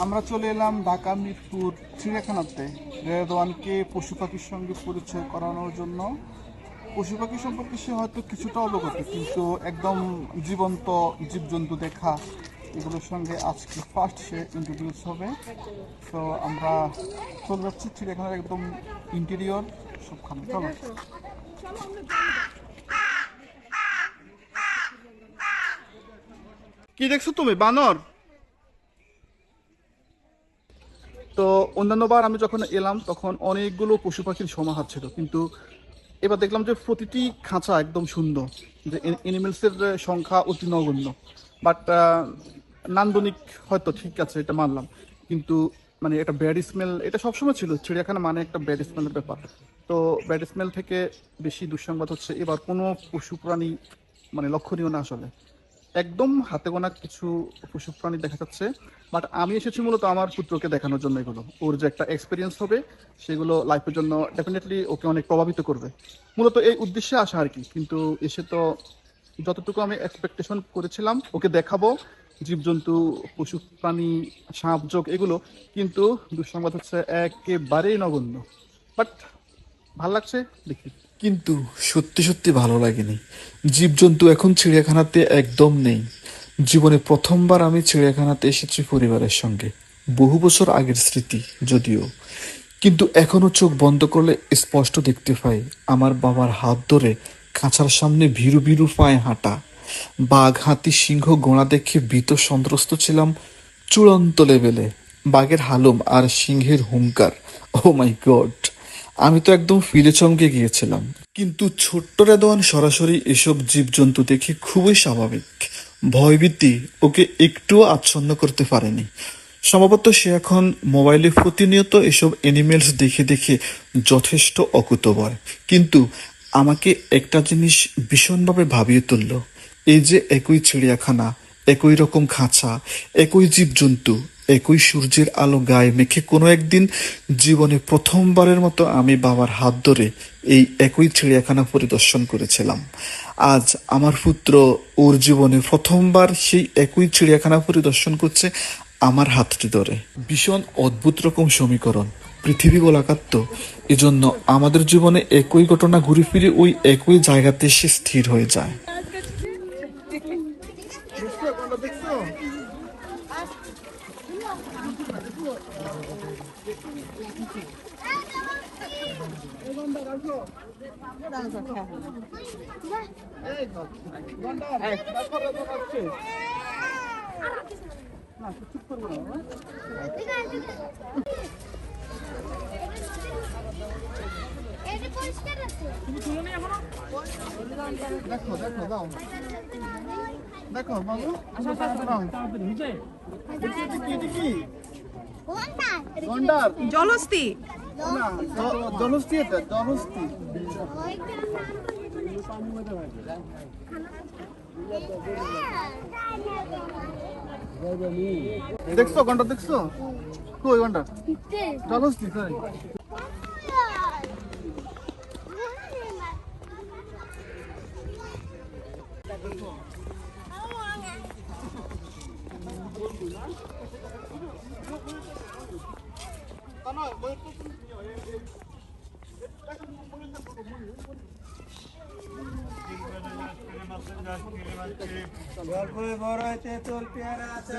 আমরা চলে এলাম ঢাকা মিরপুর চিড়িয়াখানাতে রেদওয়ানকে পশু পাখির সঙ্গে পরিচয় করানোর জন্য। পশু পাখি সম্পর্কে সে হয়তো কিছুটা অবগত, কিন্তু একদম জীবন্ত জীবজন্তু দেখা এগুলোর সঙ্গে আজকে ফার্স্ট সে ইন্ট্রোডিউস হবে। তো আমরা চলে যাচ্ছি চিড়িয়াখানার একদম ইন্টেরিয়র সবখানে। চলো। কি দেখছো তুমি, বানর? তো অন্যান্যবার আমি যখন এলাম তখন অনেকগুলো পশু পাখির সমাহার ছিল, কিন্তু এবার দেখলাম যে প্রতিটি খাঁচা একদম সুন্দর, যে এনিমেলসের সংখ্যা অতি নগণ্য। বাট নান্দনিক হয়তো ঠিক আছে, এটা মানলাম, কিন্তু মানে একটা ব্যাড স্মেল এটা সবসময় ছিল চিড়িয়াখানা, মানে একটা ব্যাড স্মেলের ব্যাপার। তো ব্যাড স্মেল থেকে বেশি দুঃসংবাদ হচ্ছে এবার কোনো পশু প্রাণী মানে লক্ষণীয় না আসলে, একদম হাতে গোনা কিছু পশু প্রাণী দেখা যাচ্ছে। বাট আমি এসেছি মূলত আমার পুত্রকে দেখানোর জন্য, এগুলো ওর যে একটা এক্সপিরিয়েন্স হবে সেগুলো লাইফের জন্য ডেফিনেটলি ওকে অনেক প্রভাবিত করবে, মূলত এই উদ্দেশ্যে আসা আর কি। কিন্তু এসে তো যতটুকু আমি এক্সপেকটেশন করেছিলাম ওকে দেখাবো জীবজন্তু, পশু প্রাণী, সাপ যোগ এগুলো, কিন্তু দুঃসংবাদ হচ্ছে একেবারেই নগণ্য। বাট ভাল লাগছে, দেখি। কিন্তু সত্যি সত্যি ভালো লাগেনি। জীবজন্তু এখন চিড়িয়াখানাতে একদম নেই। জীবনে প্রথমবার আমি চিড়িয়াখানাতে এসেছি পরিবারের সঙ্গে। বহু বছর আগের স্মৃতি যদিও, কিন্তু এখনো চোখ বন্ধ করলে স্পষ্ট দেখতে পাই আমার বাবার হাত ধরে খাঁচার সামনে ভীরু ভীরু পায়ে হাঁটা। বাঘ, হাতি, সিংহ, ঘোড়া দেখে ভীত সন্ত্রস্ত ছিলাম চূড়ান্ত লেভেলে। বাঘের হালুম আর সিংহের হুঙ্কার, ও মাই গড! আমি তো একদম ফিরে চমকে গিয়েছিলাম। কিন্তু ছোট্ট রেদওয়ান সরাসরি এসব জীবজন্তু দেখে খুবই স্বাভাবিক। ভয়ভীতি ওকে একটুও আচ্ছন্ন করতে পারেনি। সম্ভবত সে এখন মোবাইলে প্রতিনিয়ত এসব অ্যানিমেলস দেখে দেখে যথেষ্ট অকুতোভয়। কিন্তু আমাকে একটা জিনিস ভীষণভাবে ভাবিয়ে তুলল। এই যে একই চিড়িয়াখানা, একই রকম খাঁচা, একই জীবজন্তু, একই সূর্যের আলো গায়ে মেখে কোনো একদিন জীবনে প্রথমবারের মতো আমি বাবার হাত ধরে এই একই চিড়িয়াখানা পরিদর্শন করেছিলাম। আজ আমার পুত্র ওর জীবনে প্রথমবার সেই একই চিড়িয়াখানা পরিদর্শন করছে আমার হাতটি ধরে। ভীষণ অদ্ভুত রকম সমীকরণ। পৃথিবী গোলাকার তো, এজন্য আমাদের জীবনে একই ঘটনা ঘুরে ফিরে ওই একই জায়গাতে এসে স্থির হয়ে যায়। দেখছো কোনটা দেখছো? দেখো দেখো দাও, দেখো বাবু, কি গন্ডার? জলস্থি। না, জলহস্তি, এটা জলহস্তি। দেখছো গন্ডার? দেখছো কই গন্ডার? জলহস্তি সরি। গল্পে বড় হয়েছে তোর পেয়ারা আছে।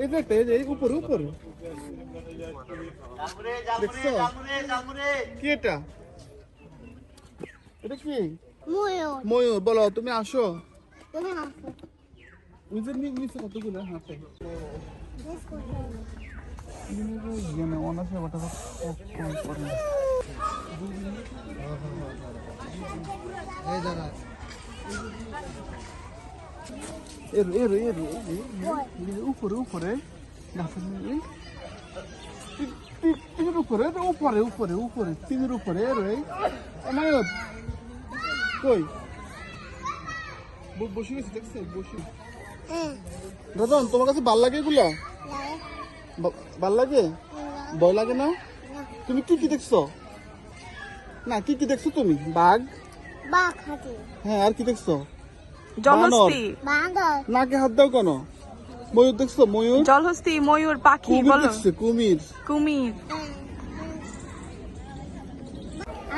এই যে এই যে উপরে উপরে দেখছো? কি এটা? এটা কি? ময়ূর। বলো তুমি আসো। ওই যে নিচে কতগুলো হাতে অনাসে ওটা করে। এই দাদা এর এর এর উপরে উপরে টিনের উপরে উপরে উপরে উপরে টিনের উপরে এর ময়ূর কই বসে গেছে? দেখছে বসে। দাদা তোমার কাছে ভাল লাগে এগুলা? ভাল লাগে? ভয় লাগে না? তুমি কি কি দেখছো? না কি কি দেখছো তুমি? বাঘ? বাঘ, হাতি। হ্যাঁ, আর কি দেখছো? জলহস্তি বান্দর নাকে হাত দাও কেন? ময়ূর দেখছো? ময়ূর, জলহস্তি ময়ূর পাখি কুমির বলো দেখছে, কুমির। কুমির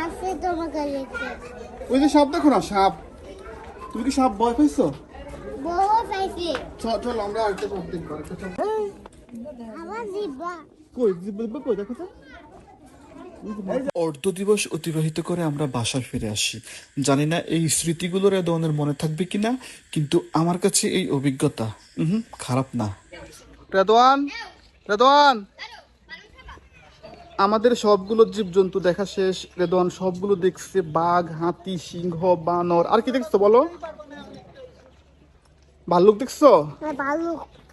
আছে তোমাকে লিখে ওই যে সাপ দেখো না, সাপ। তুমি কি সাপ ভয় পাইছো? বহু পাইছি চলো আমরা আরেকটা সাপ দেখবো, আরেকটা সাপ। আমার জিব্বা কই জিব্বা কই দেখো তো। অর্ধ দিবস অতিবাহিত করে আমরা বাসায় ফিরে আসি। জানি না এই স্মৃতিগুলো রেদওয়ানের মনে থাকবে কিনা, কিন্তু আমার কাছে এই অভিজ্ঞতা খারাপ না। রেদওয়ান, রেদওয়ান, আমাদের সবগুলো জীবজন্তু দেখা শেষ। রেদওয়ান সবগুলো দেখছে, বাঘ, হাতি, সিংহ, বানর। আর কি দেখছো বলো? ভাল্লুক দেখছো? ভালো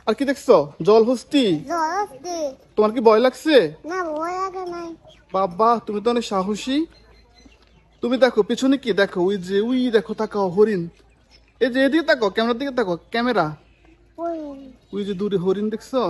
আর কি দেখছো? জলহস্তি। জলস্তি তোমার কি ভয় লাগছে? না ভয় লাগে নাই বাবা, তুমি তো অনেক সাহসী। তুমি দেখো পিছনে কি দেখো, ওই যে ওই দেখো, তাকাও হরিণ। এই যে এদিকে তাকো, ক্যামেরার দিকে তাকো, ক্যামেরা। ওই ওই যে দূরে হরিণ দেখছো?